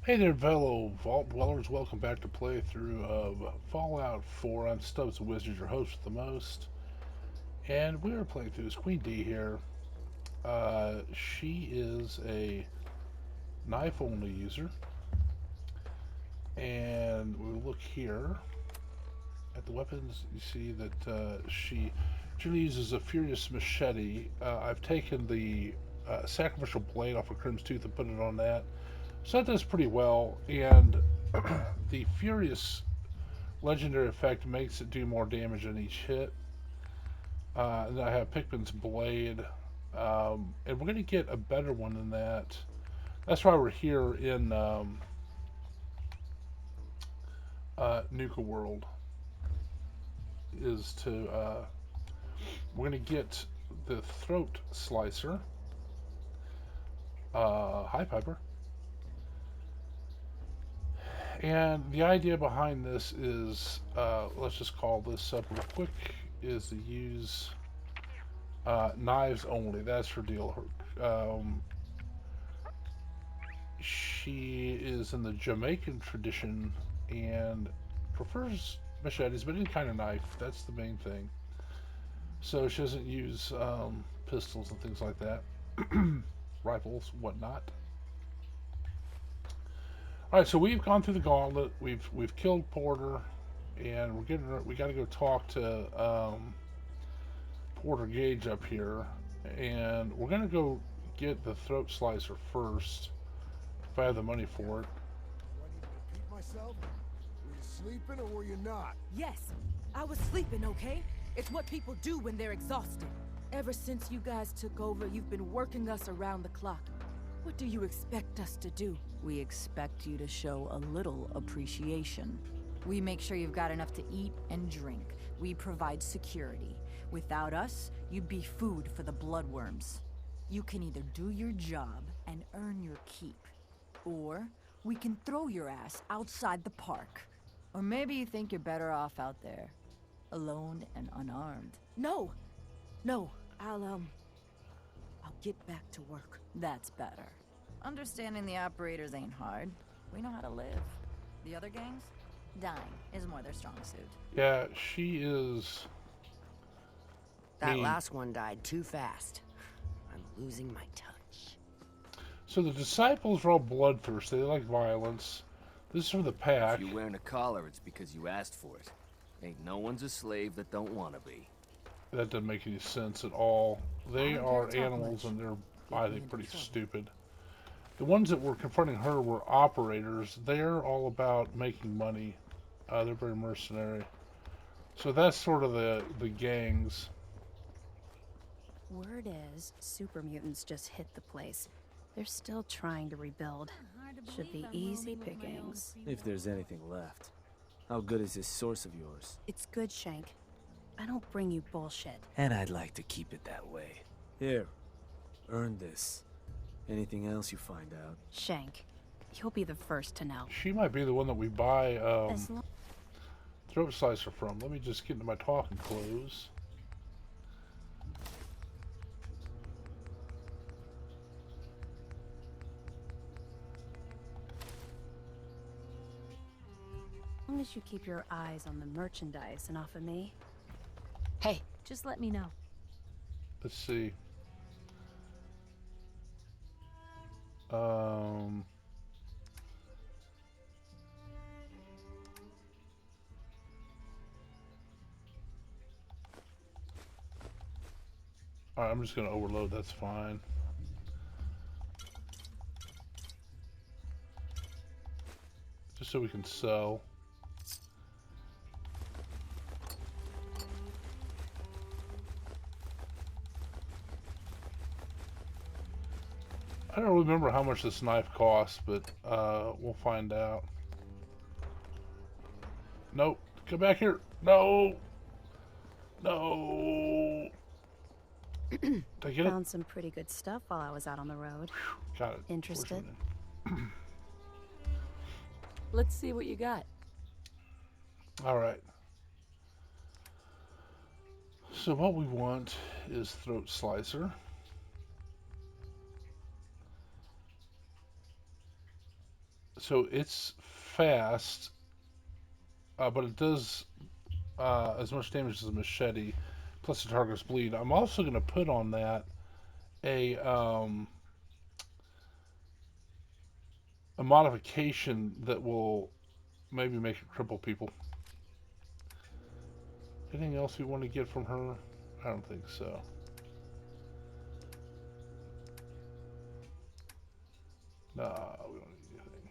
Hey there, fellow Vault Dwellers. Welcome back to playthrough of Fallout 4. I'm Stubbs Wizard, your host with the most. And we are playing through as Queen D here. She is a knife only user. And we look here at the weapons. You see that she generally uses a Furious Machete. I've taken the Sacrificial Blade off of Crim's Tooth and put it on that. So that does pretty well. And the Furious legendary effect makes it do more damage on each hit. And then I have Pikmin's Blade. And we're going to get a better one than that. That's why we're here in Nuka World. Is to we're going to get the Throat Slicer. Hi, Piper. And the idea behind this is, let's just call this up real quick, is to use knives only. That's her deal. She is in the Jamaican tradition and prefers machetes, but any kind of knife. That's the main thing. So she doesn't use pistols and things like that, rifles, whatnot. All right, so we've gone through the gauntlet. We've killed Porter, and we got to go talk to Porter Gage up here, and we're gonna go get the throat slicer first if I have the money for it. Do I need to repeat myself? Were you sleeping or were you not? Yes, I was sleeping, okay? It's what people do when they're exhausted. Ever since you guys took over, you've been working us around the clock. What do you expect us to do? We expect you to show a little appreciation. We make sure you've got enough to eat and drink. We provide security. Without us, you'd be food for the bloodworms. You can either do your job and earn your keep, or we can throw your ass outside the park. Or maybe you think you're better off out there, alone and unarmed. No! No, I'll get back to work. That's better. Understanding the operators ain't hard. We know how to live. The other gangs? Dying is more their strong suit. Yeah, she is That mean. last one died too fast. I'm losing my touch. So the disciples are all bloodthirsty. They like violence. This is for the pack. If you're wearing a collar, it's because you asked for it. Ain't no one's a slave that don't want to be. That doesn't make any sense at all. They I don't are care to talk animals much. and they're, Get I me think, into pretty trouble. stupid. The ones that were confronting her were operators. They're all about making money. They're very mercenary. So that's sort of the gangs. Word is, super mutants just hit the place. They're still trying to rebuild. Should be easy pickings. If there's anything left. How good is this source of yours? It's good, Shank. I don't bring you bullshit. And I'd like to keep it that way. Here, earn this. Anything else you find out? Shank, you'll be the first to know. She might be the one that we buy As long throat slicer from. Let me just get into my talking clothes. as you keep your eyes on the merchandise and off of me. Hey, just let me know. Let's see. Um, Alright, I'm just going to overload. That's fine. Just so we can sell. I don't remember how much this knife costs, but we'll find out. Nope. Come back here. No. No. Did I get it? Found some pretty good stuff while I was out on the road. Got it. Interested? Let's see what you got. All right. So what we want is throat slicer. So it's fast, but it does as much damage as a machete, plus the target's bleed. I'm also going to put on that a a modification that will maybe make it cripple people. Anything else we want to get from her? I don't think so. Nah, we don't need anything.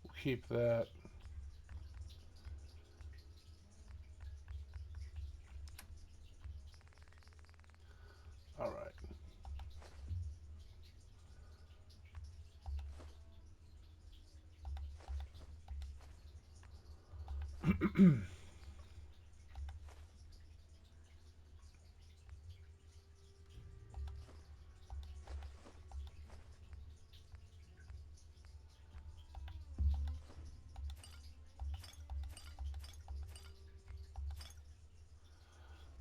We'll keep that. All right.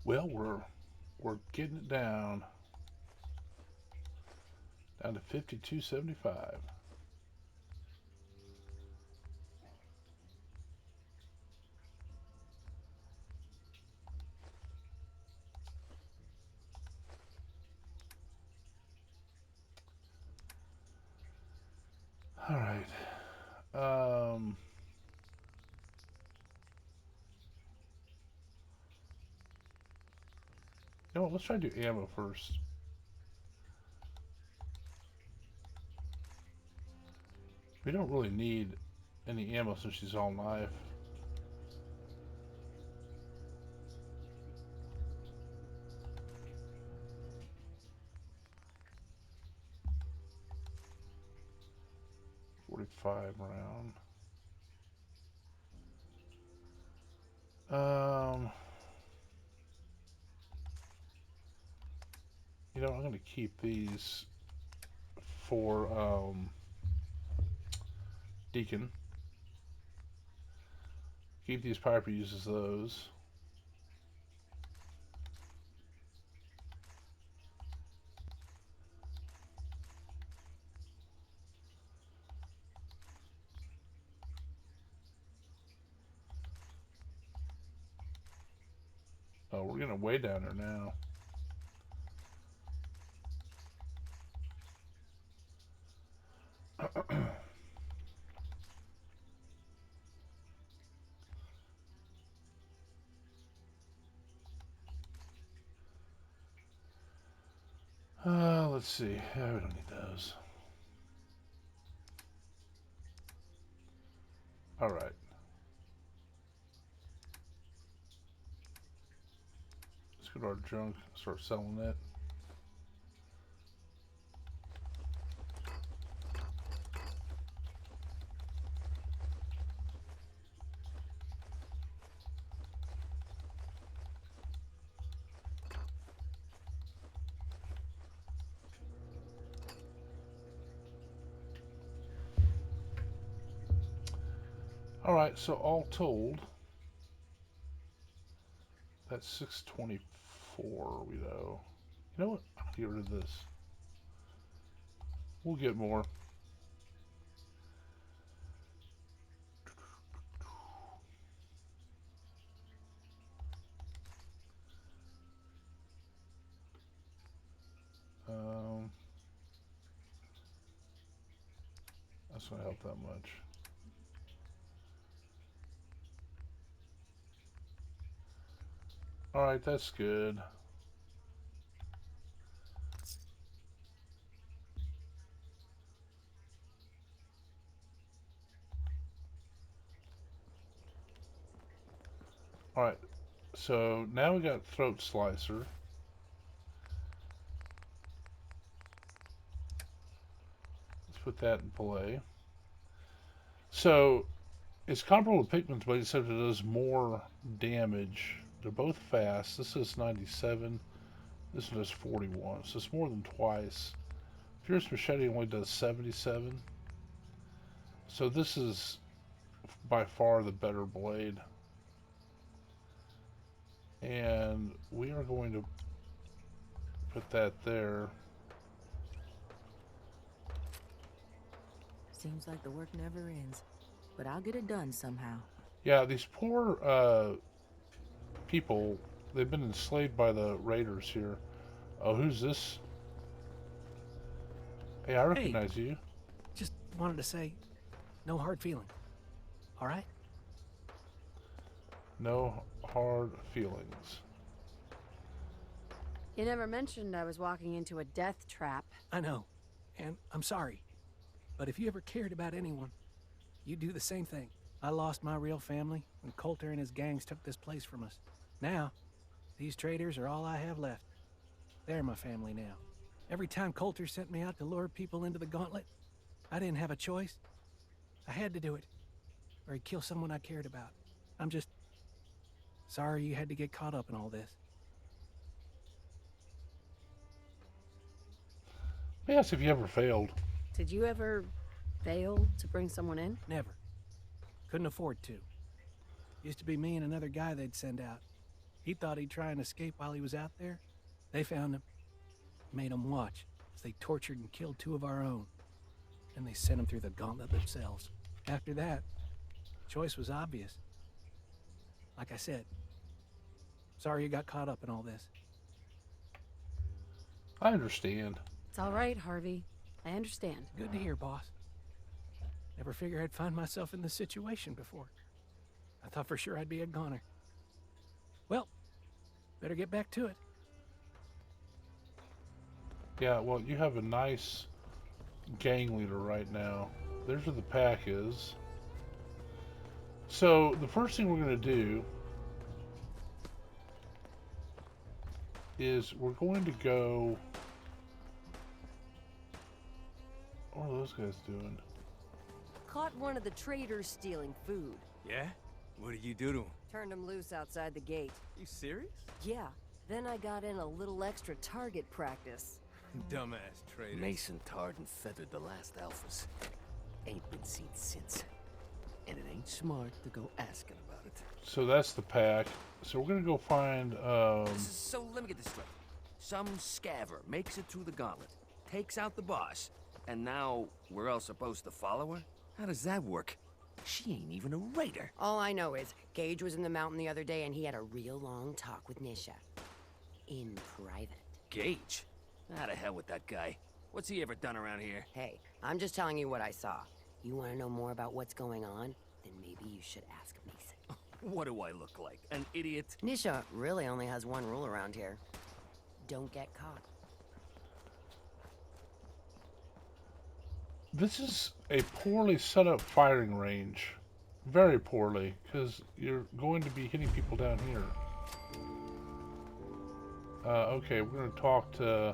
Well, we're getting it down to 52.75. All right. You know what? Let's try to do ammo first. We don't really need any ammo since she's all knife. .45 round. You know, I'm going to keep these for Deacon. Keep these. Piper uses those. Oh, we're getting way down there now. Let's see. Yeah, we don't need those. All right. Let's go to our junk and start selling it. All right, so all told, that's 624. We know. You know what? I'll get rid of this. We'll get more. That's not help that much. All right, that's good. All right, so now we got throat slicer. Let's put that in play. So it's comparable to Pikmin's blade, except it does more damage. They're both fast. This is 97. This one does 41. So it's more than twice. Fierce Machete only does 77. So this is by far the better blade. And we are going to put that there. Seems like the work never ends, but I'll get it done somehow. Yeah, these poor people, they've been enslaved by the raiders here. Oh, who's this? Hey, I recognize you. Just wanted to say, no hard feeling. All right? No hard feelings. You never mentioned I was walking into a death trap. I know, and I'm sorry. But if you ever cared about anyone, you'd do the same thing. I lost my real family when Coulter and his gangs took this place from us. Now, these traders are all I have left. They're my family now. Every time Coulter sent me out to lure people into the gauntlet, I didn't have a choice. I had to do it, or he'd kill someone I cared about. I'm just sorry you had to get caught up in all this. Yes, if you ever failed. Did you ever fail to bring someone in? Never. Couldn't afford to. Used to be me and another guy they'd send out. He thought he'd try and escape while he was out there. They found him. Made him watch as they tortured and killed 2 of our own. And they sent him through the gauntlet themselves. After that, choice was obvious. Like I said, sorry you got caught up in all this. I understand. It's all right, Harvey. I understand. Good to hear, boss. Never figured I'd find myself in this situation before. I thought for sure I'd be a goner. Well, better get back to it. Yeah, well, you have a nice gang leader right now. There's where the pack is. So, the first thing we're going to do is we're going to go... What are those guys doing? Caught one of the traders stealing food. Yeah? What did you do to him? Turned him loose outside the gate. You serious? Yeah. Then I got in a little extra target practice. Dumbass traitor. Mason tarred and feathered the last alphas. Ain't been seen since. And it ain't smart to go asking about it. So that's the pack. So we're going to go find... So let me get this straight. Some scaver makes it through the gauntlet, takes out the boss, and now we're all supposed to follow her? How does that work? She ain't even a raider. All I know is Gage was in the mountain the other day and he had a real long talk with Nisha. In private. Gage? How the hell with that guy? What's he ever done around here? Hey, I'm just telling you what I saw. You want to know more about what's going on? Then maybe you should ask Mason. What do I look like? An idiot? Nisha really only has one rule around here. Don't get caught. This is a poorly set up firing range. Very poorly, because you're going to be hitting people down here. Okay, we're going to talk to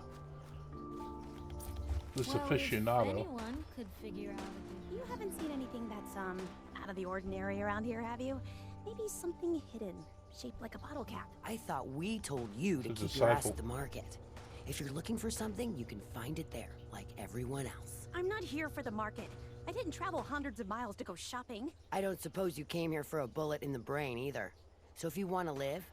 this aficionado. If anyone could figure out a You haven't seen anything that's, out of the ordinary around here, have you? Maybe something hidden, shaped like a bottle cap. I thought we told you to It's a keep your ass disciple. at the market. If you're looking for something, you can find it there, like everyone else. I'm not here for the market. I didn't travel hundreds of miles to go shopping. I don't suppose you came here for a bullet in the brain either. So if you want to live,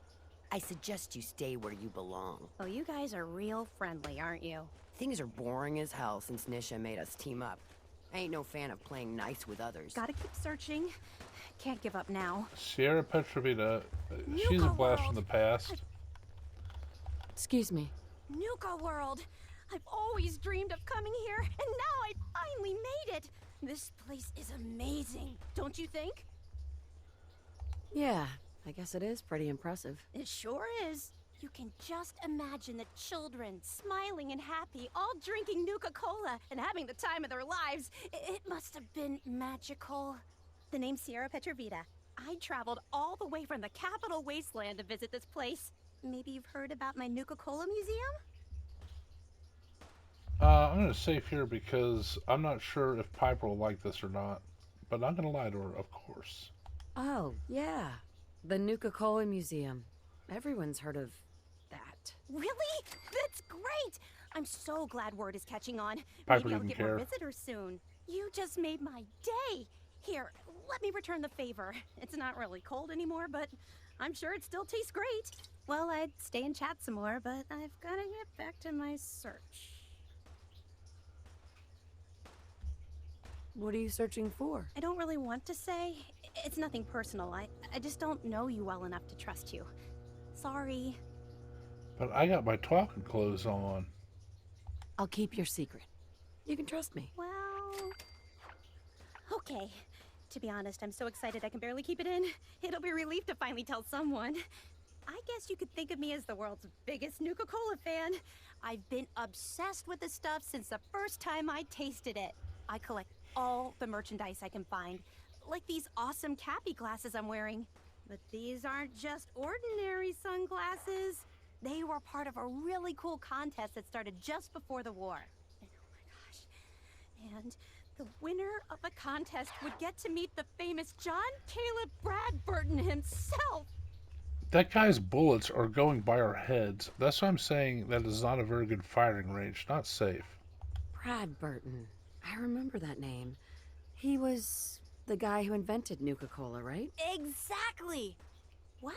I suggest you stay where you belong. Oh, you guys are real friendly, aren't you? Things are boring as hell since Nisha made us team up. I ain't no fan of playing nice with others. Gotta keep searching. Can't give up now. Sierra Petrovita, she's a blast from the past. Excuse me. Nuka World! I've always dreamed of coming here, and now I finally made it! This place is amazing, don't you think? Yeah, I guess it is pretty impressive. It sure is. You can just imagine the children, smiling and happy, all drinking Nuka-Cola and having the time of their lives. It must have been magical. The name's Sierra Petrovita. I traveled all the way from the capital wasteland to visit this place. Maybe you've heard about my Nuka-Cola museum? I'm going to save here because I'm not sure if Piper will like this or not. But I'm going to lie to her, of course. Oh, yeah. The Nuka-Cola Museum. Everyone's heard of that. Really? That's great! I'm so glad word is catching on. Piper Maybe I'll didn't get care. more visitors soon. You just made my day. Here, let me return the favor. It's not really cold anymore, but I'm sure it still tastes great. Well, I'd stay and chat some more, but I've got to get back to my search. What are you searching for? I don't really want to say. It's nothing personal. I just don't know you well enough to trust you. Sorry. But I got my talking clothes on. I'll keep your secret. You can trust me. Well... Okay. To be honest, I'm so excited I can barely keep it in. It'll be a relief to finally tell someone. I guess you could think of me as the world's biggest Nuka-Cola fan. I've been obsessed with the stuff since the first time I tasted it. I collect all the merchandise I can find, like these awesome Cappy glasses I'm wearing. But these aren't just ordinary sunglasses. They were part of a really cool contest that started just before the war. And oh my gosh. And the winner of the contest would get to meet the famous John Caleb Bradburton himself. That guy's bullets are going by our heads. That's why I'm saying that is not a very good firing range. Not safe. Bradburton. I remember that name. He was the guy who invented Nuka-Cola, right? Exactly! Wow,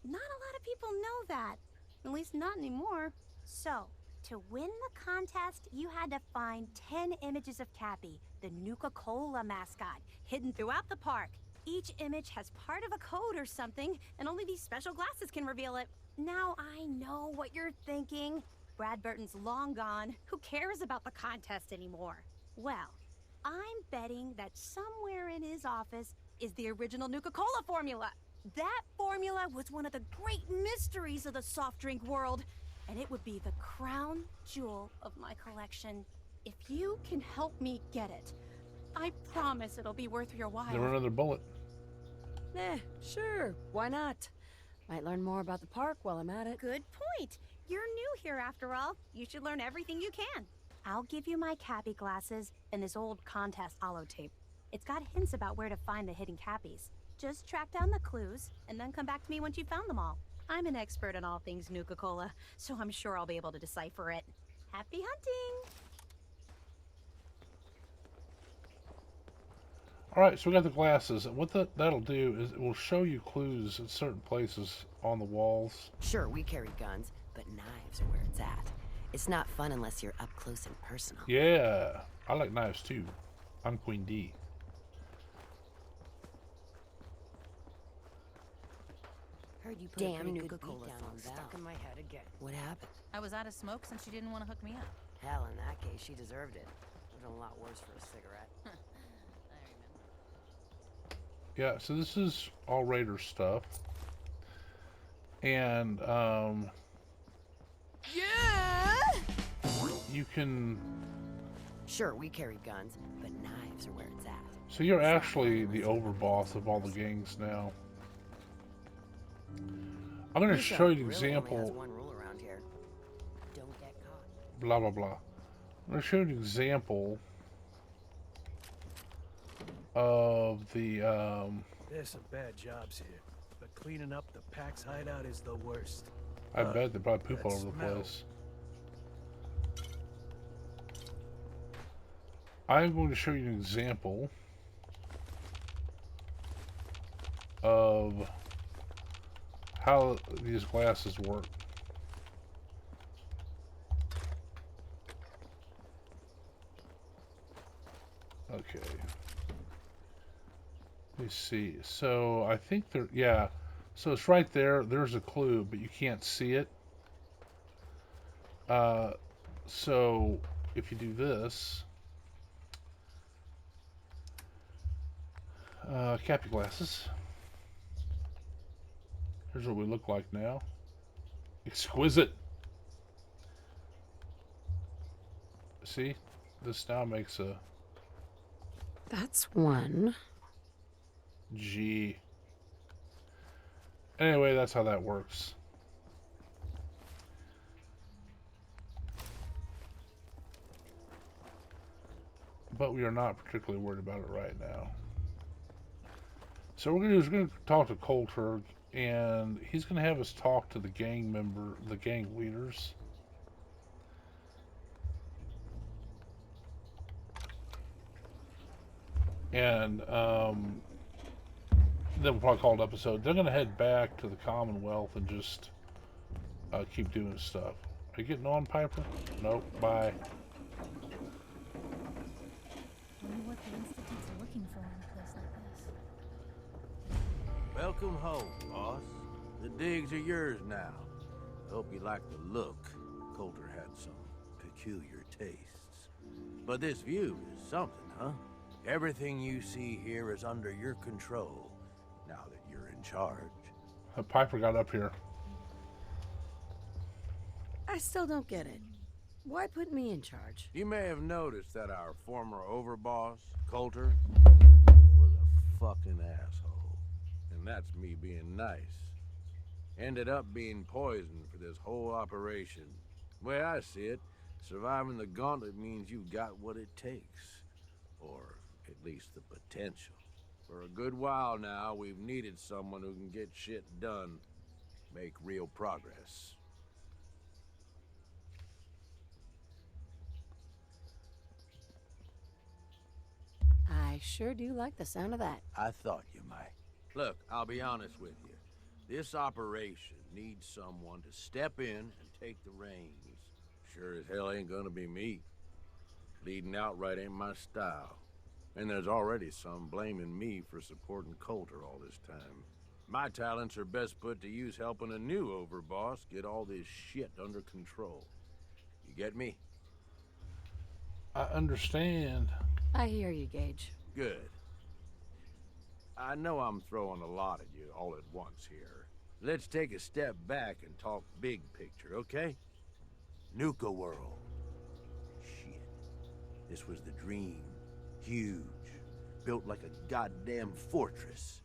not a lot of people know that. At least not anymore. So, to win the contest, you had to find 10 images of Cappy, the Nuka-Cola mascot, hidden throughout the park. Each image has part of a code or something, and only these special glasses can reveal it. Now I know what you're thinking. Bradburton's long gone. Who cares about the contest anymore? Well, I'm betting that somewhere in his office is the original Nuka-Cola formula. That formula was one of the great mysteries of the soft drink world, and it would be the crown jewel of my collection. If you can help me get it, I promise it'll be worth your while. Never another bullet. Sure. Why not? Might learn more about the park while I'm at it. Good point. You're new here after all. You should learn everything you can. I'll give you my Cappy glasses and this old contest holotape. It's got hints about where to find the hidden Cappies. Just track down the clues, and then come back to me once you've found them all. I'm an expert in all things Nuka-Cola, so I'm sure I'll be able to decipher it. Happy hunting! Alright, so we got the glasses. And what that'll do is it will show you clues at certain places on the walls. Sure, we carry guns, but knives are where it's at. It's not fun unless you're up close and personal. Yeah, I like knives too. I'm Queen D. Heard you put damn Nuka-Cola song stuck in my head again. What happened? I was out of smoke since she didn't want to hook me up. Hell, in that case, she deserved it. Would have been a lot worse for a cigarette. I remember. Yeah, so this is all Raider stuff. And, yeah! you can... Sure, we carry guns, but knives are where it's at. So you're actually the overboss of all the gangs now. I'm going to show you an example. Only has one rule around here. Don't get caught. Blah, blah, blah. I'm going to show you an example of the, There's some bad jobs here, but cleaning up the Pax hideout is the worst. I bet they probably poop that all over the smell. place. I'm going to show you an example of how these glasses work. Okay. Let me see. So I think there, yeah. So it's right there. There's a clue, but you can't see it. So if you do this, cap your glasses. Here's what we look like now. Exquisite. See, this now makes a That's one. G. Anyway, that's how that works. But we are not particularly worried about it right now. So what we're going to do is we're going to talk to Coulter, and he's going to have us talk to the gang leaders. And then we'll probably call it episode. They're gonna head back to the Commonwealth and just keep doing stuff. Are you getting on, Piper? Nope. Bye. Wonder what the Institutes are looking for in a place like this. Welcome home, boss. The digs are yours now. I hope you like the look. Coulter had some peculiar tastes. But this view is something, huh? Everything you see here is under your control, now that you're in charge. Piper got up here. I still don't get it. Why put me in charge? You may have noticed that our former overboss, Coulter, was a fucking asshole. And that's me being nice. Ended up being poisoned for this whole operation. The way I see it, surviving the gauntlet means you've got what it takes. Or at least the potential. For a good while now, we've needed someone who can get shit done, make real progress. I sure do like the sound of that. I thought you might. Look, I'll be honest with you. This operation needs someone to step in and take the reins. Sure as hell ain't gonna be me. Leading outright ain't my style. And there's already some blaming me for supporting Coulter all this time. My talents are best put to use helping a new overboss get all this shit under control. You get me? I understand. I hear you, Gage. Good. I know I'm throwing a lot at you all at once here. Let's take a step back and talk big picture, okay? Nuka World. Shit. This was the dream. Huge. Built like a goddamn fortress.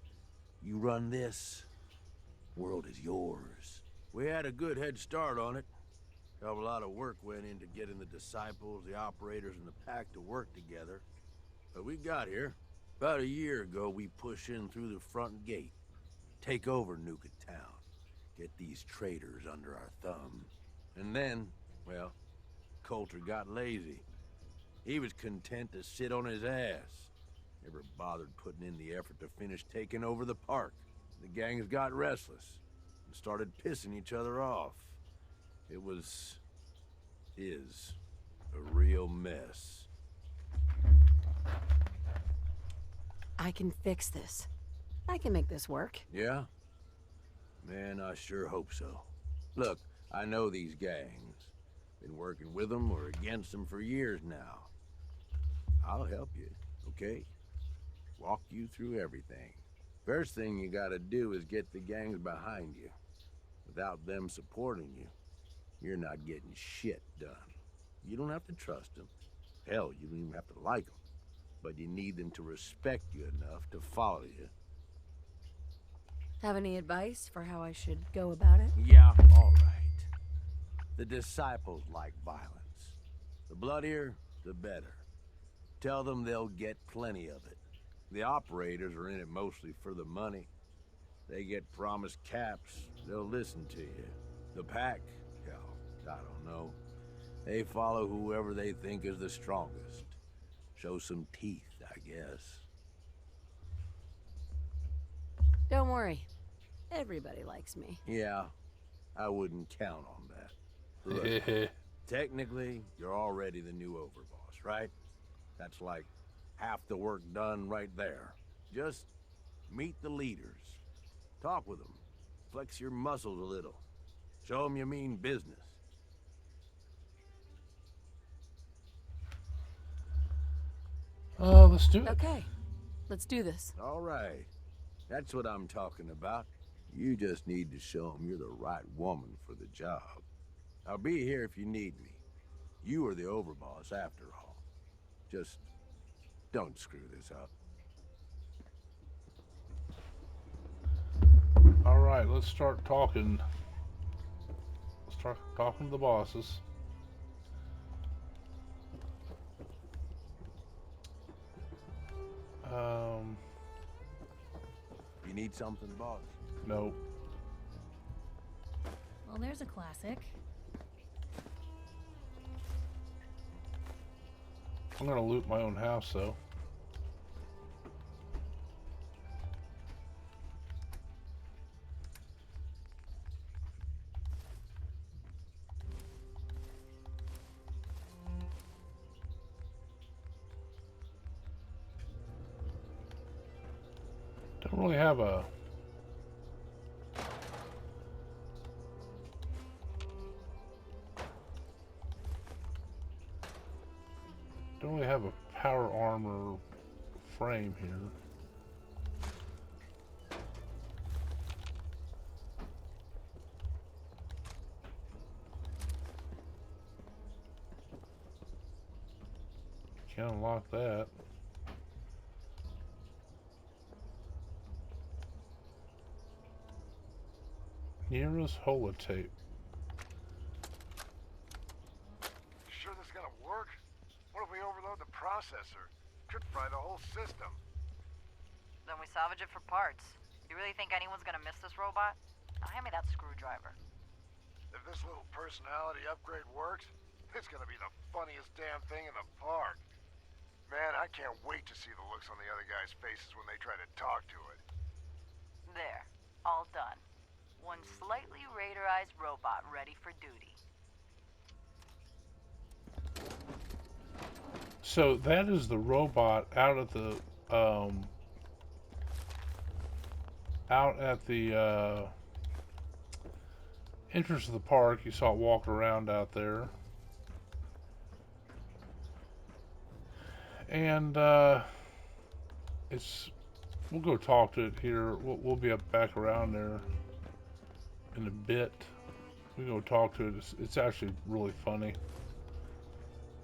You run this, world is yours. We had a good head start on it. Hell of a lot of work went into getting the disciples, the operators, and the pack to work together. But we got here. About a year ago, we push in through the front gate. Take over Nuka Town. Get these traitors under our thumb. And then, well, Coulter got lazy. He was content to sit on his ass. Never bothered putting in the effort to finish taking over the park. The gangs got restless and started pissing each other off. It is a real mess. I can fix this. I can make this work. Yeah? Man, I sure hope so. Look, I know these gangs. Been working with them or against them for years now. I'll help you, okay? Walk you through everything. First thing you gotta do is get the gangs behind you. Without them supporting you, you're not getting shit done. You don't have to trust them. Hell, you don't even have to like them. But you need them to respect you enough to follow you. Have any advice for how I should go about it? Yeah, all right. The disciples like violence. The bloodier, the better. Tell them they'll get plenty of it. The operators are in it mostly for the money. They get promised caps, they'll listen to you. The pack, hell, I don't know. They follow whoever they think is the strongest. Show some teeth, I guess. Don't worry. Everybody likes me. Yeah, I wouldn't count on that. Look, technically, you're already the new overboss, right? That's like half the work done right there. Just meet the leaders. Talk with them. Flex your muscles a little. Show them you mean business. Let's do it. Okay, let's do this. All right. That's what I'm talking about. You just need to show them you're the right woman for the job. I'll be here if you need me. You are the overboss after all. Just don't screw this up. All right, let's start talking. Let's start talking to the bosses. You need something, boss? No. Well, there's a classic. I'm gonna loot my own house, though. Don't really have a... Don't really have a power armor frame here. Can't unlock that. Nero's holotape. Sure this is gonna work? What if we overload the processor? Could fry the whole system. Then we salvage it for parts. You really think anyone's gonna miss this robot? Now hand me that screwdriver. If this little personality upgrade works, it's gonna be the funniest damn thing in the park. Man, I can't wait to see the looks on the other guys' faces when they try to talk to it. There. All done. One slightly radarized robot ready for duty. So that is the robot out at the entrance of the park. You saw it walk around out there. And we'll go talk to it here. We'll be back around there in a bit. We go talk to it. It's actually really funny.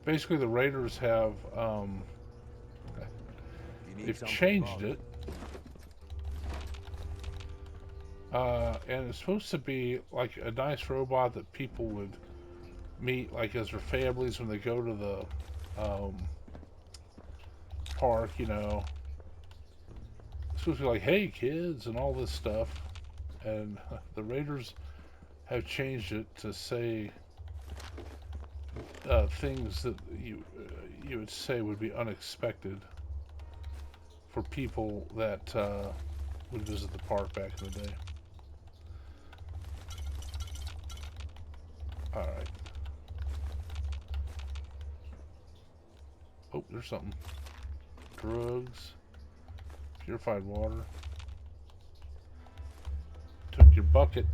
Basically, the Raiders have they've changed it, and it's supposed to be like a nice robot that people would meet, like as their families when they go to the park, you know. It's supposed to be like, hey kids, and all this stuff. And the Raiders have changed it to say things that you would say would be unexpected for people that would visit the park back in the day. All right. Oh, there's something. Drugs, purified water. Took your bucket.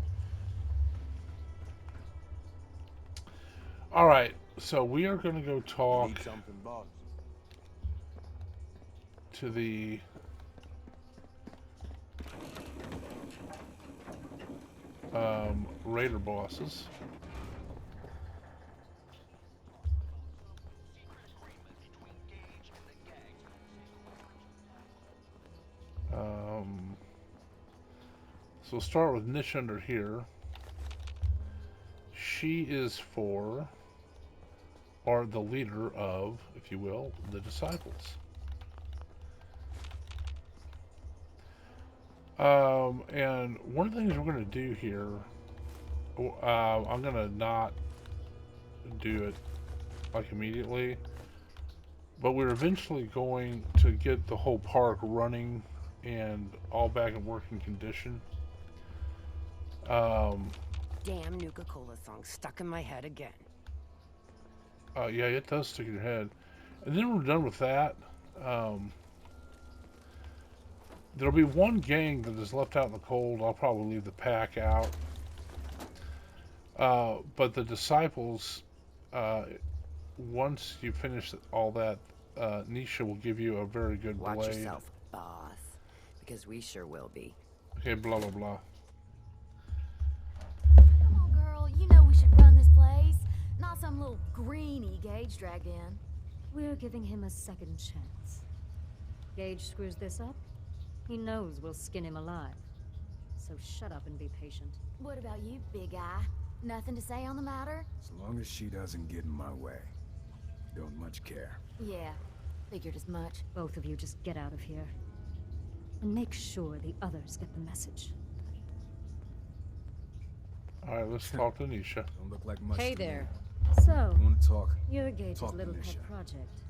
All right, so we are going to go talk to the Raider bosses. So we'll start with Niche under here. She is for, or the leader of, if you will, the disciples. And one of the things we're going to do here, I'm going to not do it like immediately, but we're eventually going to get the whole park running and all back in working condition. Damn Nuka-Cola song stuck in my head again. Yeah, it does stick in your head. And then we're done with that. There'll be one gang that is left out in the cold. I'll probably leave the pack out. But the disciples, once you finish all that, Nisha will give you a very good blade. Watch yourself, boss. Because we sure will be. Okay, blah, blah, blah. Come on, girl. You know we should run this place. Not some little greenie Gage dragged in. We're giving him a second chance. Gage screws this up, he knows we'll skin him alive. So shut up and be patient. What about you, big eye? Nothing to say on the matter? As long as she doesn't get in my way. Don't much care. Yeah, figured as much. Both of you just get out of here. And make sure the others get the message. Alright, let's talk to Nisha. Don't look like much. Hey to me. there. So, You want to talk? you're Gage's Talk to little pet Nisha. project.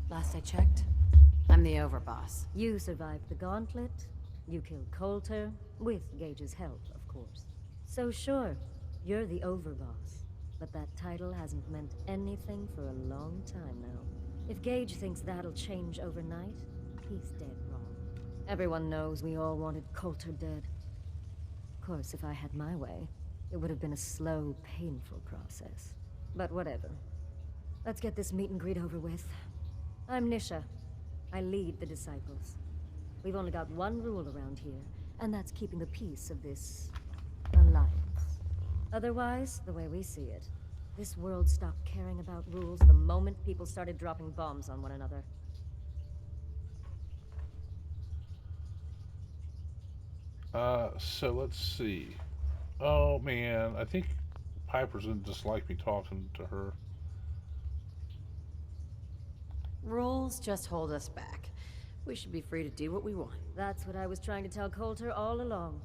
Last I checked, I'm the overboss. You survived the gauntlet. You killed Coulter, with Gage's help, of course. So sure, you're the overboss. But that title hasn't meant anything for a long time now. If Gage thinks that'll change overnight, he's dead wrong. Everyone knows we all wanted Coulter dead. Of course, if I had my way, it would have been a slow, painful process. But whatever. Let's get this meet and greet over with. I'm Nisha. I lead the Disciples. We've only got one rule around here, and that's keeping the peace of this alliance. Otherwise, the way we see it, this world stopped caring about rules the moment people started dropping bombs on one another. So let's see. Oh man, I think Piper's gonna dislike me talking to her. Rules just hold us back. We should be free to do what we want. That's what I was trying to tell Coulter all along.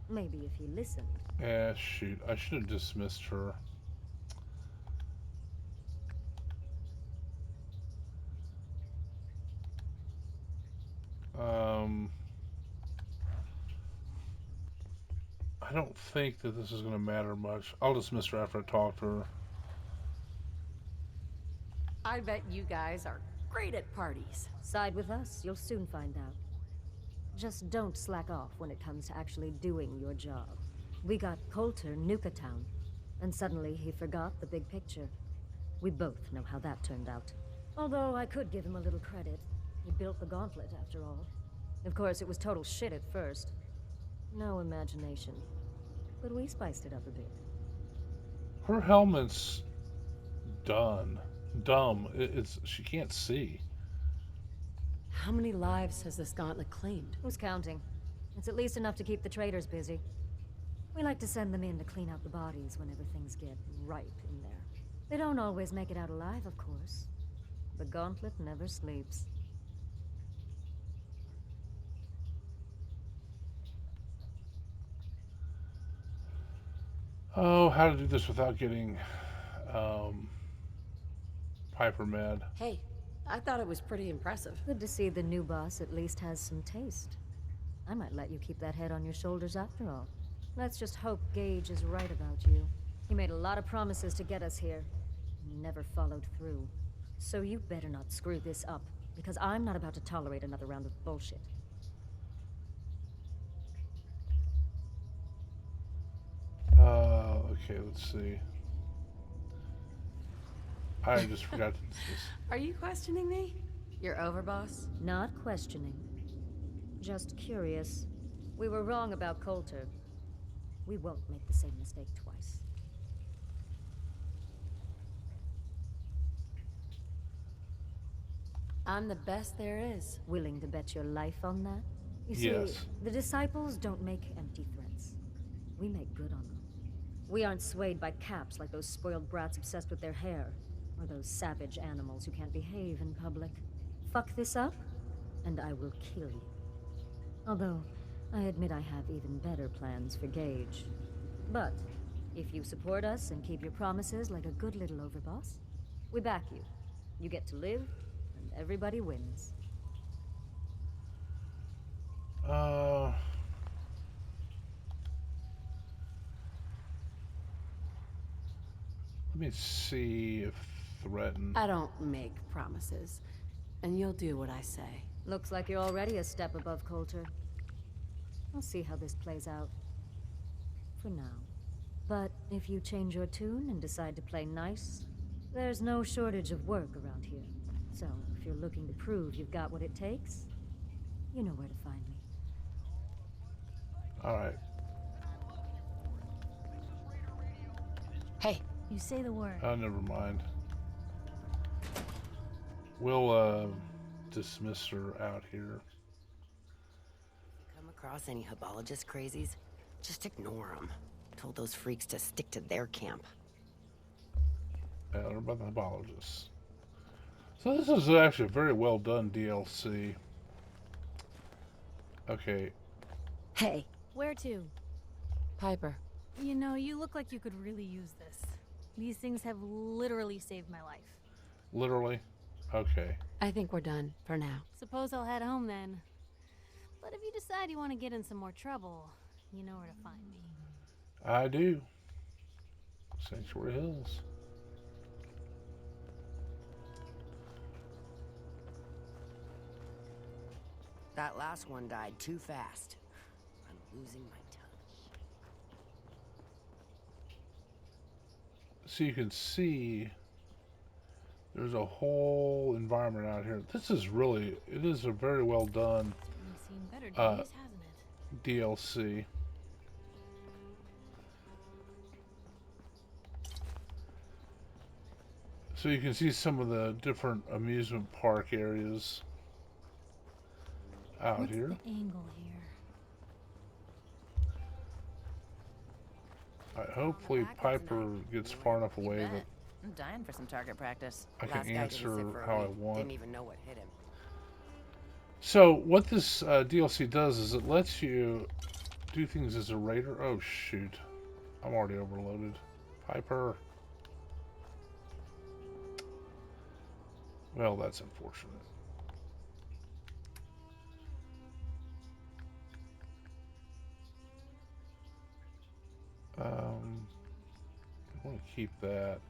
Maybe if he listened. Yeah, shoot. I should have dismissed her. I don't think that this is going to matter much. I'll dismiss her after I talk to her. I bet you guys are great at parties. Side with us, you'll soon find out. Just don't slack off when it comes to actually doing your job. We got Coulter Nuka Town, and suddenly he forgot the big picture. We both know how that turned out. Although I could give him a little credit. He built the gauntlet, after all. Of course, it was total shit at first. No imagination. But we spiced it up a bit. Her helmet's dumb. She can't see. How many lives has this gauntlet claimed? Who's counting? It's at least enough to keep the traders busy. We like to send them in to clean out the bodies whenever things get ripe in there. They don't always make it out alive, of course. The gauntlet never sleeps. Oh, how to do this without getting Piper mad. Hey, I thought it was pretty impressive. Good to see the new boss at least has some taste. I might let you keep that head on your shoulders after all. Let's just hope Gage is right about you. He made a lot of promises to get us here, and never followed through. So you better not screw this up, because I'm not about to tolerate another round of bullshit. Okay, let's see. I just forgot to... Are you questioning me? Your overboss? Not questioning. Just curious. We were wrong about Coulter. We won't make the same mistake twice. I'm the best there is. Willing to bet your life on that? You see, Yes. the Disciples don't make empty threats. We make good on them. We aren't swayed by caps like those spoiled brats obsessed with their hair, or those savage animals who can't behave in public. Fuck this up, and I will kill you. Although, I admit I have even better plans for Gage. But, if you support us and keep your promises like a good little overboss, we back you. You get to live, and everybody wins. Let me see if threaten... I don't make promises, and you'll do what I say. Looks like you're already a step above Coulter. We'll see how this plays out. For now. But if you change your tune and decide to play nice, there's no shortage of work around here. So, if you're looking to prove you've got what it takes, you know where to find me. Alright. Hey, you say the word. Oh, never mind. We'll, dismiss her out here. Come across any Hebologist crazies? Just ignore them. Told those freaks to stick to their camp. Yeah, learn about the Hebologist. So this is actually a very well done DLC. Okay. Hey. Where to? Piper. You know, you look like you could really use this. These things have literally saved my life. Literally? Okay. I think we're done, for now. Suppose I'll head home then. But if you decide you want to get in some more trouble, you know where to find me. I do. Sanctuary Hills. That last one died too fast. I'm losing my tongue. So you can see there's a whole environment out here. This is really, it is a very well done Seen better days, hasn't it? DLC. So you can see some of the different amusement park areas out What's here. the angle here? Hopefully Piper gets far enough away that I'm dying for some target practice. I can Last guy didn't sit answer for a how I week. want. Didn't even know what hit him. So what this DLC does is it lets you do things as a raider. Oh shoot, I'm already overloaded. Piper. Well, that's unfortunate. I want to keep that.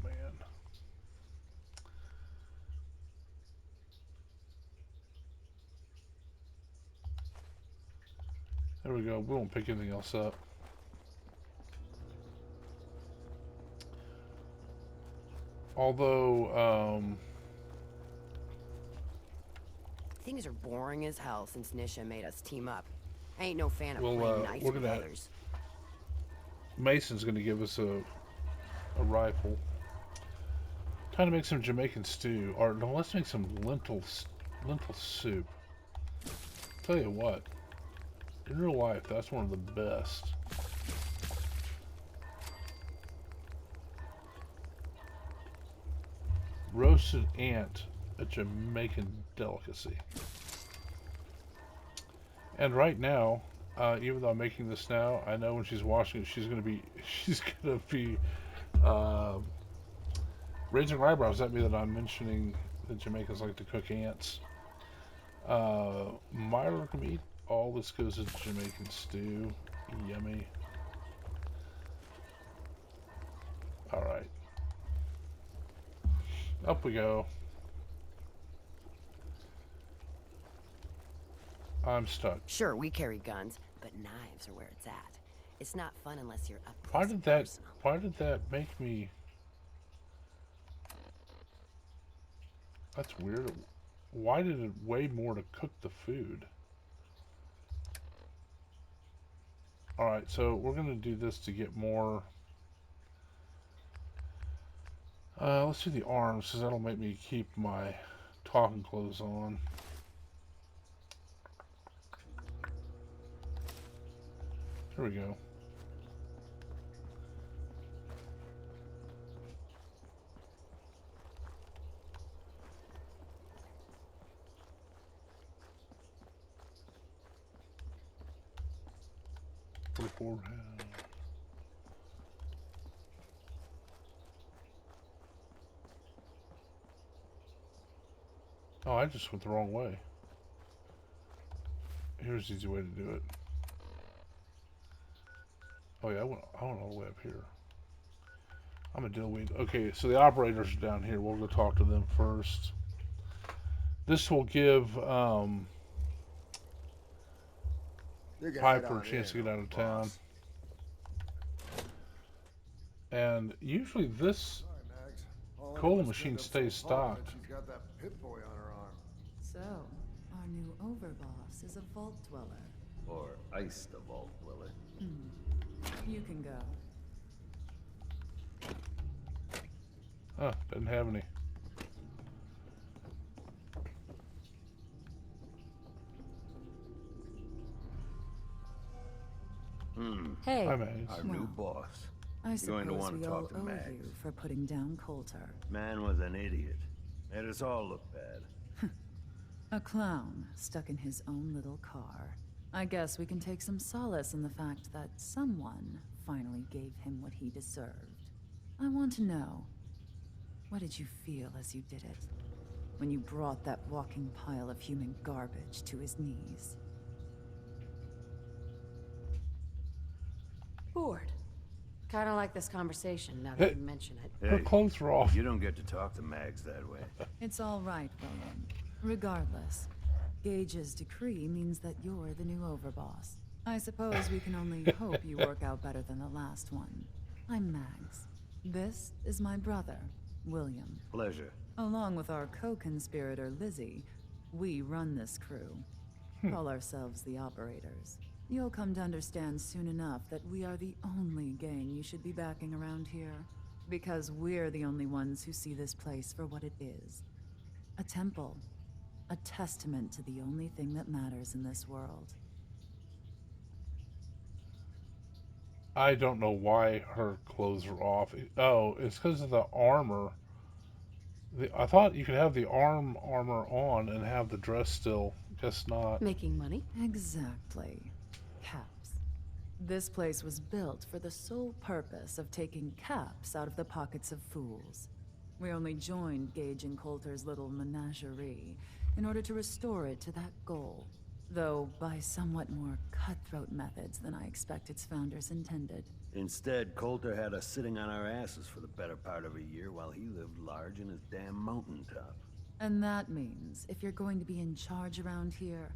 Man. There we go. We won't pick anything else up. Although, Things are boring as hell since Nisha made us team up. I ain't no fan of Well, playing nice we're with gonna- others. Mason's going to give us a rifle. Time to make some Jamaican stew. Or no, let's make some lentil soup. Tell you what, in real life, that's one of the best. Roasted ant, a Jamaican delicacy. And right now, even though I'm making this now, I know when she's washing it, she's gonna be raising her eyebrows at me that I'm mentioning that Jamaicans like to cook ants. Myra can eat all this goes into Jamaican stew. Yummy. All right, up we go. I'm stuck. Sure, we carry guns, but knives are where it's at. It's not fun unless you're up close Why and did that? personal. Why did that make me? That's weird. Why did it weigh more to cook the food? All right, so we're gonna do this to get more. Let's do the arms, because that'll make me keep my talking clothes on. There we go. Forward. Oh, I just went the wrong way. Here's the easy way to do it. Oh yeah, I went all the way up here. I'm a dillweed. Okay, so the operators are down here. We'll go talk to them first. This will give Piper a chance to get out of town. And usually this cola machine stays stocked. She's got that pit boy on her arm. So, our new overboss is a vault dweller. Or iced a vault dweller. You can go. Huh, doesn't have any. Hey. Hi, Maze. Our new boss. I You're suppose going to want we to all talk to owe Max. you for putting down Coulter. Man was an idiot. Made us all look bad. A clown stuck in his own little car. I guess we can take some solace in the fact that someone finally gave him what he deserved. I want to know, what did you feel as you did it? When you brought that walking pile of human garbage to his knees? Kind of like this conversation, now that you mention it. Her clothes were off. You don't get to talk to Mags that way. It's all right, William. Regardless, Gage's decree means that you're the new overboss. I suppose we can only hope you work out better than the last one. I'm Mags. This is my brother, William. Pleasure. Along with our co-conspirator, Lizzie, we run this crew. Call ourselves the Operators. You'll come to understand soon enough that we are the only gang you should be backing around here. Because we're the only ones who see this place for what it is. A temple. A testament to the only thing that matters in this world. I don't know why her clothes were off. Oh, it's because of the armor. I thought you could have the armor on and have the dress still. Guess not. Making money? Exactly. Caps. This place was built for the sole purpose of taking caps out of the pockets of fools. We only joined Gage and Coulter's little menagerie in order to restore it to that goal, though by somewhat more cutthroat methods than I expect its founders intended. Instead, Coulter had us sitting on our asses for the better part of a year while he lived large in his damn mountaintop. And that means, if you're going to be in charge around here,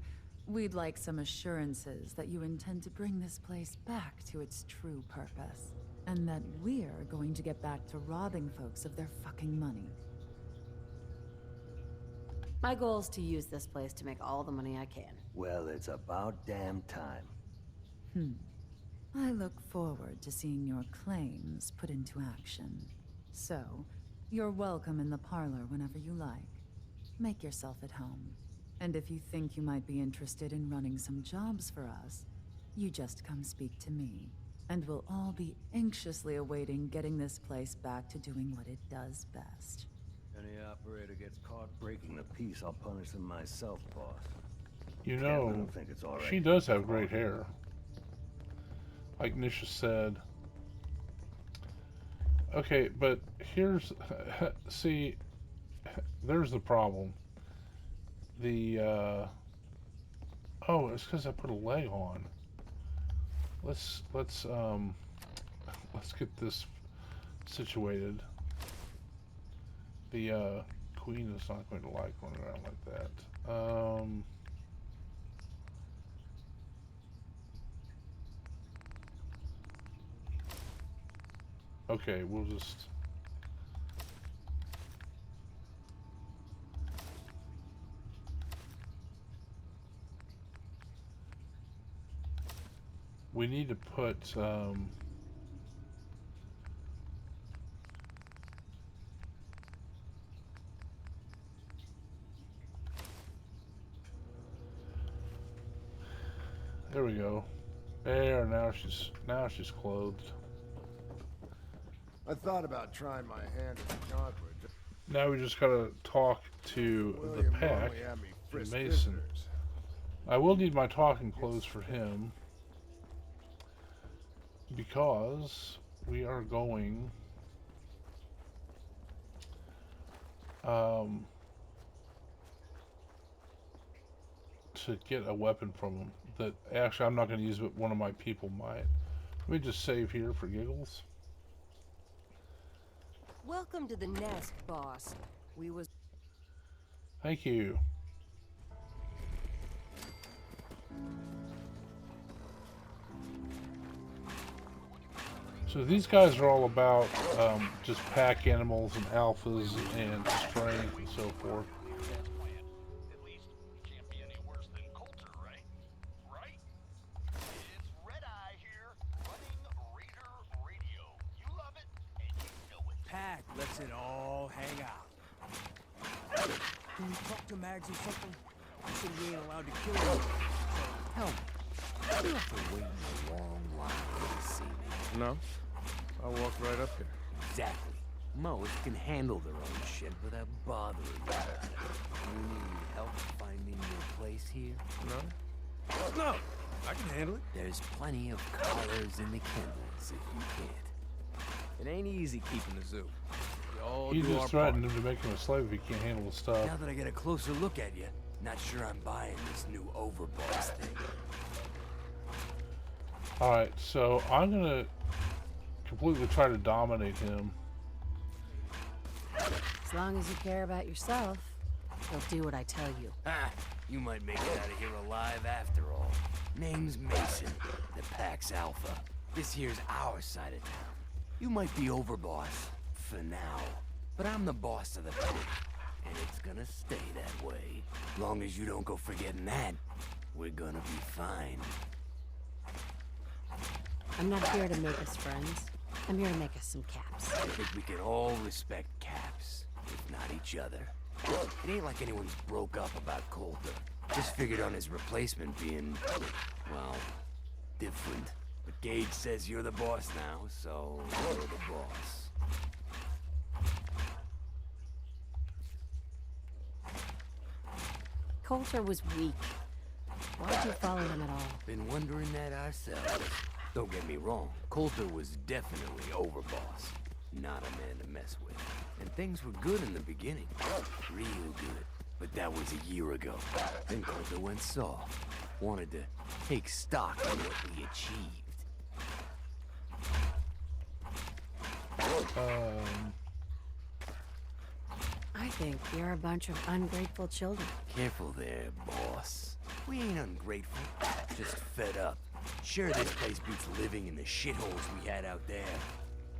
we'd like some assurances that you intend to bring this place back to its true purpose. And that we're going to get back to robbing folks of their fucking money. My goal is to use this place to make all the money I can. Well, it's about damn time. I look forward to seeing your claims put into action. So, you're welcome in the parlor whenever you like. Make yourself at home. And if you think you might be interested in running some jobs for us, you just come speak to me. And we'll all be anxiously awaiting getting this place back to doing what it does best. Any operator gets caught breaking the peace, I'll punish them myself, boss. You Can't let know, 'em think it's all right. she does have great hair. Like Nisha said. Okay, but here's... see, there's the problem. The, oh, it's because I put a leg on. Let's get this situated. The, queen is not going to like running around like that. Okay, we'll just... we need to put, there we go. There, now she's clothed. I thought about trying my hand at the conqueror. Now we just gotta talk to the pack normally had me and frisk Mason. visitors. I will need my talking clothes for him because we are going to get a weapon from him that actually I'm not going to use, but one of my people might. Let me just save here for giggles. Welcome to the nest, boss. We was... Thank you. So these guys are all about just pack animals and alphas and strength and so forth. Pack lets it all hang out. Can you talk to Mags or something? I said we ain't allowed to kill him. Tell me, you have to wait in a long line to see me. No, I'll walk right up here. Exactly. Most can handle their own shit without bothering you. You need help finding your place here? No? No, I can handle it. There's plenty of collars in the kennels if you can't. It ain't easy keeping the zoo. We all He do just our threatened part. him to make him a slave if he can't handle the stuff. Now that I get a closer look at you, not sure I'm buying this new overboss thing. Alright, so I'm gonna completely try to dominate him. As long as you care about yourself, you'll do what I tell you. Ah, you might make it out of here alive after all. Name's Mason, the Pax Alpha. This here's our side of town. You might be overboss, for now. But I'm the boss of the pack, and it's gonna stay that way. Long as you don't go forgetting that, we're gonna be fine. I'm not here to make us friends. I'm here to make us some caps. I think we can all respect Caps, if not each other. It ain't like anyone's broke up about Coulter. Just figured on his replacement being, well, different. But Gage says you're the boss now, so you're the boss. Coulter was weak. Why'd you follow him at all? Been wondering that ourselves. Don't get me wrong, Coulter was definitely overboss. Not a man to mess with. And things were good in the beginning. Real good. But that was a year ago. Then Coulter went soft. Wanted to take stock in what we achieved. I think you're a bunch of ungrateful children. Careful there, boss. We ain't ungrateful, just fed up. Sure, this place beats living in the shitholes we had out there,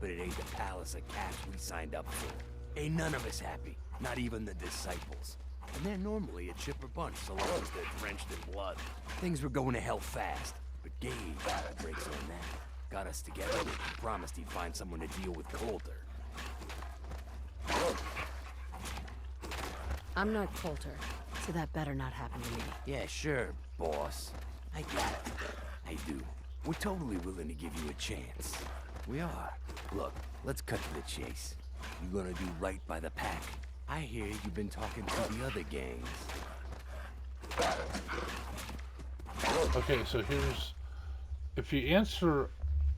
but it ain't the palace of Caps we signed up for. Ain't none of us happy, not even the disciples. And they're normally a chipper bunch so long as they're drenched in blood. Things were going to hell fast, but Gage got breaks on that. Got us together and promised he'd find someone to deal with Coulter. I'm not Coulter, so that better not happen to me. Yeah, sure, boss. I get it. I do. We're totally willing to give you a chance. We are. Look, let's cut to the chase. You gonna do right by the pack. I hear you've been talking to the other gangs. Okay, so here's... If you answer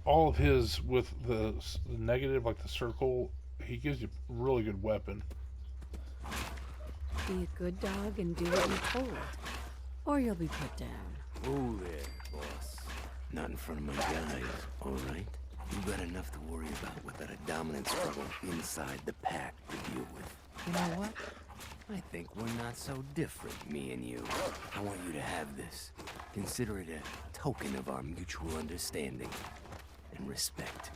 all of his with the negative, like the circle, he gives you a really good weapon. Be a good dog and do what you're told, or you'll be put down. Whoa there, boss. Not in front of my guys, all right? You got enough to worry about without a dominant struggle inside the pack to deal with. You know what? I think we're not so different, me and you. I want you to have this. Consider it a token of our mutual understanding and respect.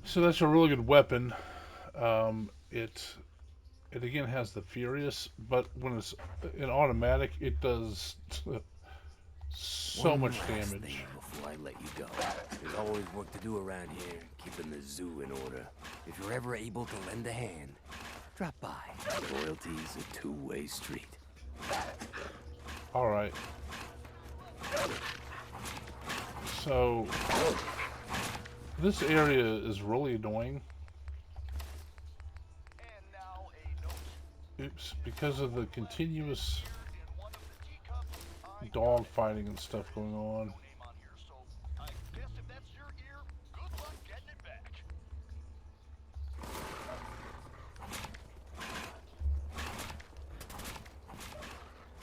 So that's a really good weapon. It again has the Furious, but when it's an automatic, it does so One much last damage. thing before I let you go. There's always work to do around here, keeping the zoo in order. If you're ever able to lend a hand, drop by. Loyalty's a two-way street. All right. So this area is really annoying. Oops, because of the continuous dog fighting and stuff going on.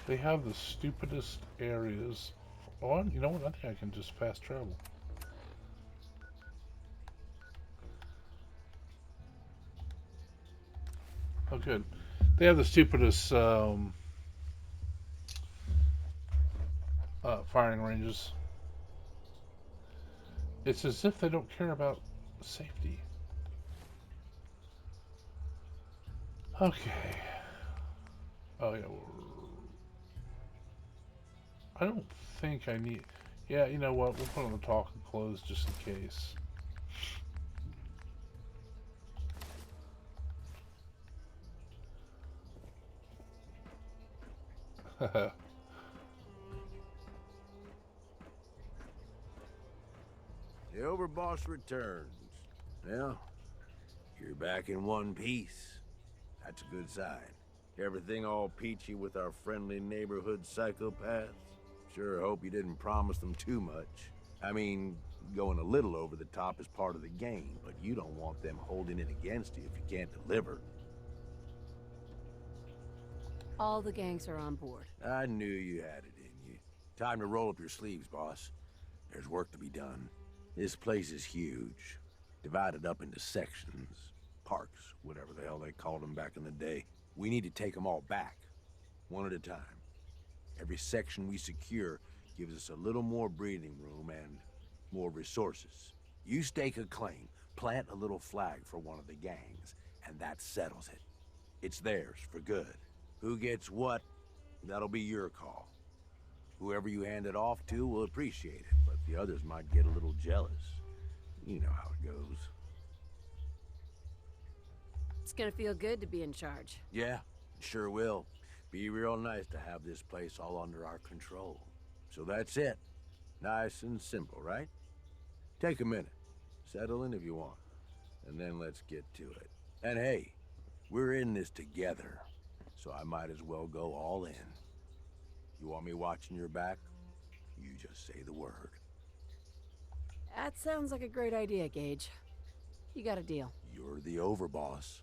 They have the stupidest areas. Oh, you know what? I think I can just fast travel. Oh, good. They have the stupidest firing ranges. It's as if they don't care about safety. Okay. Oh yeah. I don't think I need... Yeah, you know what? We'll put on the talking clothes just in case. The overboss returns. Well, you're back in one piece. That's a good sign. Everything all peachy with our friendly neighborhood psychopaths? Sure hope you didn't promise them too much. I mean, going a little over the top is part of the game, but you don't want them holding it against you if you can't deliver. All the gangs are on board. I knew you had it in you. Time to roll up your sleeves, boss. There's work to be done. This place is huge, divided up into sections, parks, whatever the hell they called them back in the day. We need to take them all back, one at a time. Every section we secure gives us a little more breathing room and more resources. You stake a claim, plant a little flag for one of the gangs, and that settles it. It's theirs for good. Who gets what, that'll be your call. Whoever you hand it off to will appreciate it, but the others might get a little jealous. You know how it goes. It's gonna feel good to be in charge. Yeah, sure will. Be real nice to have this place all under our control. So that's it. Nice and simple, right? Take a minute. Settle in if you want. And then let's get to it. And hey, we're in this together, so I might as well go all in. You want me watching your back? You just say the word. That sounds like a great idea, Gage. You got a deal. You're the overboss.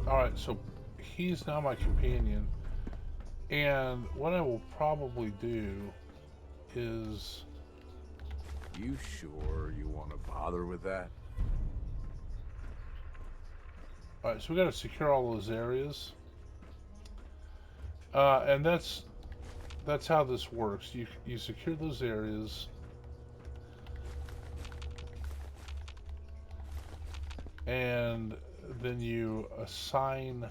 Alright, so he's now my companion. And what I will probably do is... You sure you want to bother with that? Alright, so we got to secure all those areas. And that's how this works. You secure those areas. And then you assign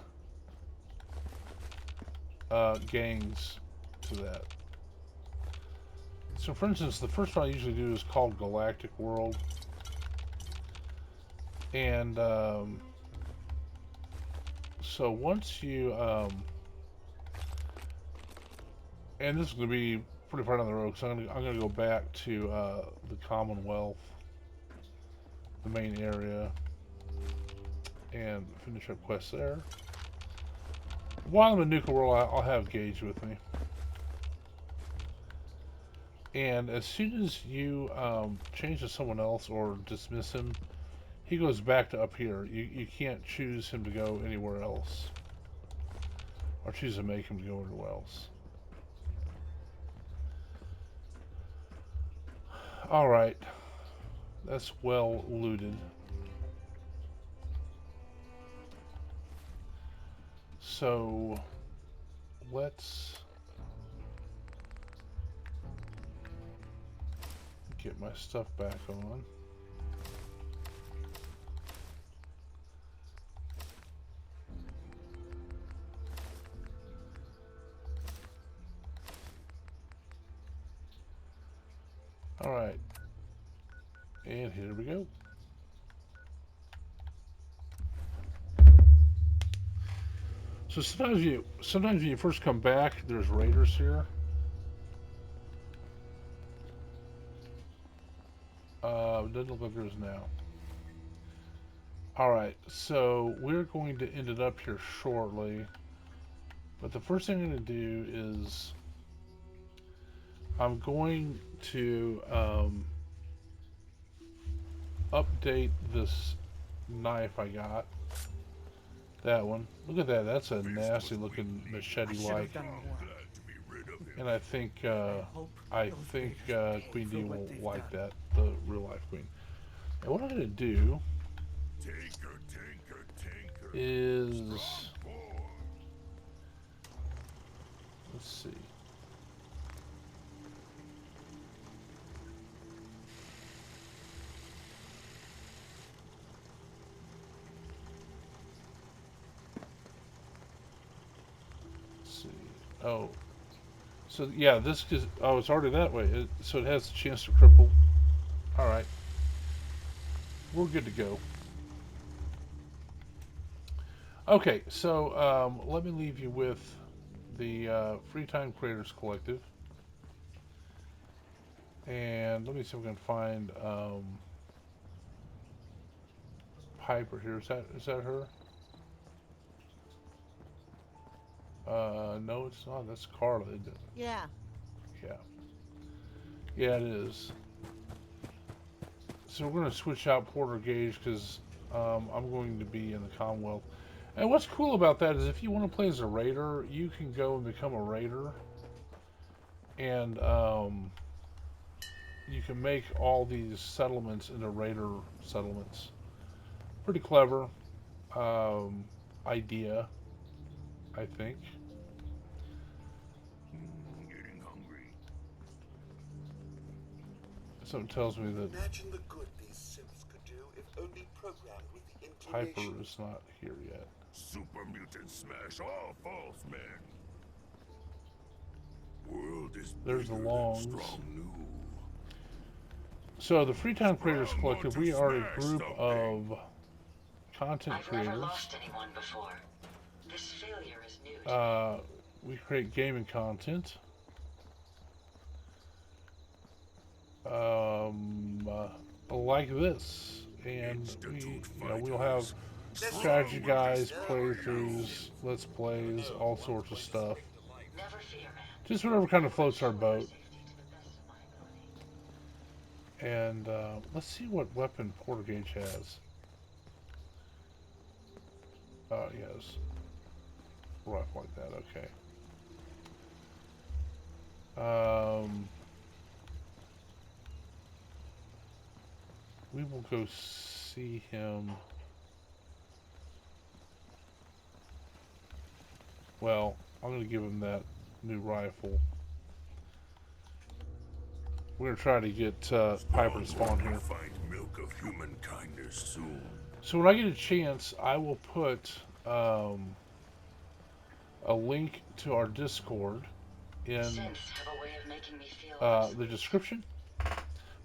gangs to that. So for instance, the first one I usually do is called Galactic World. And so once you and this is going to be pretty far down the road, because I'm going to go back to the Commonwealth, the main area, and finish up quests there. While I'm in Nuka World, I'll have Gage with me. And as soon as you change to someone else or dismiss him, he goes back to up here. You can't choose him to go anywhere else, or choose to make him to go anywhere else. Alright, that's well looted. So let's get my stuff back on. Alright, and here we go. So sometimes when you first come back, there's raiders here. Doesn't look like there's now. Alright, so we're going to end it up here shortly. But the first thing I'm going to do is I'm going to update this knife I got. That one. Look at that. That's a nasty looking machete-like. And I think Queen D will like that, the real life Queen. And what I'm gonna do is, let's see. Oh, so yeah, this is, oh, it's already that way. So it has a chance to cripple. Alright. We're good to go. Okay, so let me leave you with the Free Time Creators Collective. And let me see if we can find Piper here. Is that her? No, it's not. That's Carla, isn't it? Yeah. Yeah. Yeah, it is. So we're going to switch out Porter Gage because I'm going to be in the Commonwealth. And what's cool about that is if you want to play as a raider, you can go and become a raider. And you can make all these settlements into raider settlements. Pretty clever idea, I think. Getting hungry. Something tells me that Imagine the good these Sims could do if only programmed with the Piper inclination. is not here yet. Super mutant smash all false men. World is There's the bigger than Longs. strong new. So the Freetown Creators Collective, we are a group of content creators. Never lost anyone before. This failure is new. We create gaming content. Like this, and we'll have strategy guys, playthroughs, let's plays, all sorts of stuff. Just whatever kind of floats our boat. And let's see what weapon Portergage has. Oh, yes. Rough like that, okay. We will go see him. Well, I'm going to give him that new rifle. We're going to try to get Piper to spawn here. Find milk of human kindness soon. So when I get a chance, I will put a link to our Discord in the description.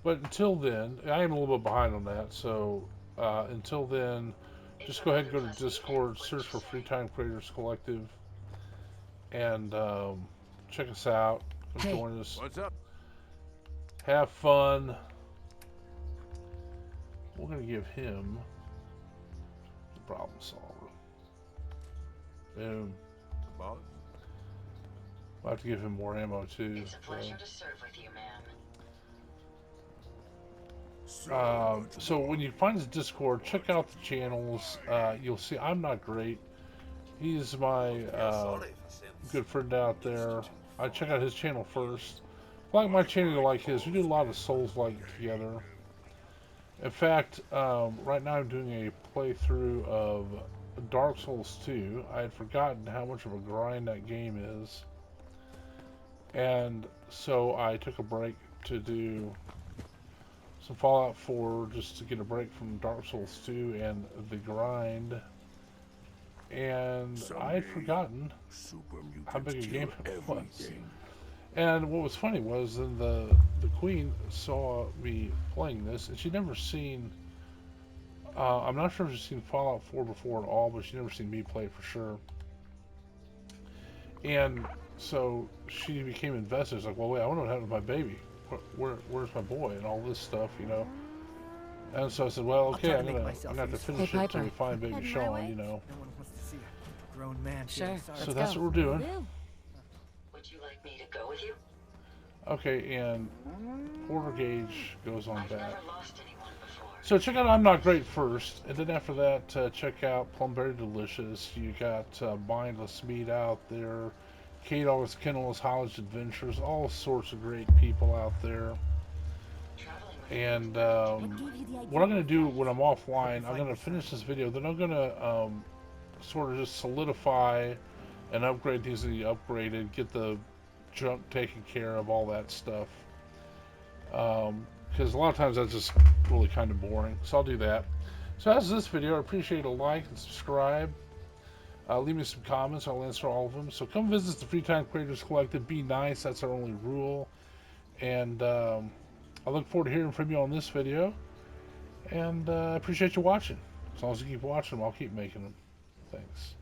But until then, I am a little bit behind on that, so until then, just go ahead and go to Discord, search for Freetown Creators Collective, and check us out. Come join us. What's up? Have fun. We're going to give him the problem solver. Boom. Boss? I'll have to give him more ammo too. It's a pleasure to serve with you, man. So when you find his Discord, check out the channels. You'll see I'm not great. He's my good friend out there. I check out his channel first. If you like my channel, you like his. We do a lot of Souls-like together. In fact, right now I'm doing a playthrough of Dark Souls 2. I had forgotten how much of a grind that game is. And so I took a break to do some Fallout 4 just to get a break from Dark Souls 2 and the grind. And I had forgotten how big a game it was. And what was funny was then the Queen saw me playing this, and she'd never seen, I'm not sure if she's seen Fallout 4 before at all, but she'd never seen me play it for sure. And so she became invested. It's like, well, wait, I wonder what happened to my baby. Where's my boy and all this stuff, you know? And so I said, well, okay, I'm gonna have to finish it until we find baby Sean, you know. No one wants to see a grown man. Sure. So that's what we're doing. Would you like me to go with you? Okay, and Portergage goes on I've back. never lost anyone before. So check out I'm Not Great first, and then after that, check out Plumberry Delicious. You got Mindless Meat out there, Kate August Kennel's College Adventures, all sorts of great people out there. And what I'm going to do when I'm offline, I'm going to finish this video, then I'm going to sort of just solidify and upgrade these that you upgraded, get the junk taken care of, all that stuff. Because a lot of times that's just really kind of boring. So I'll do that. So that's this video. I appreciate a like and subscribe. Leave me some comments. I'll answer all of them. So come visit the Freetown Creators Collective. Be nice. That's our only rule. And I look forward to hearing from you on this video. And I appreciate you watching. As long as you keep watching them, I'll keep making them. Thanks.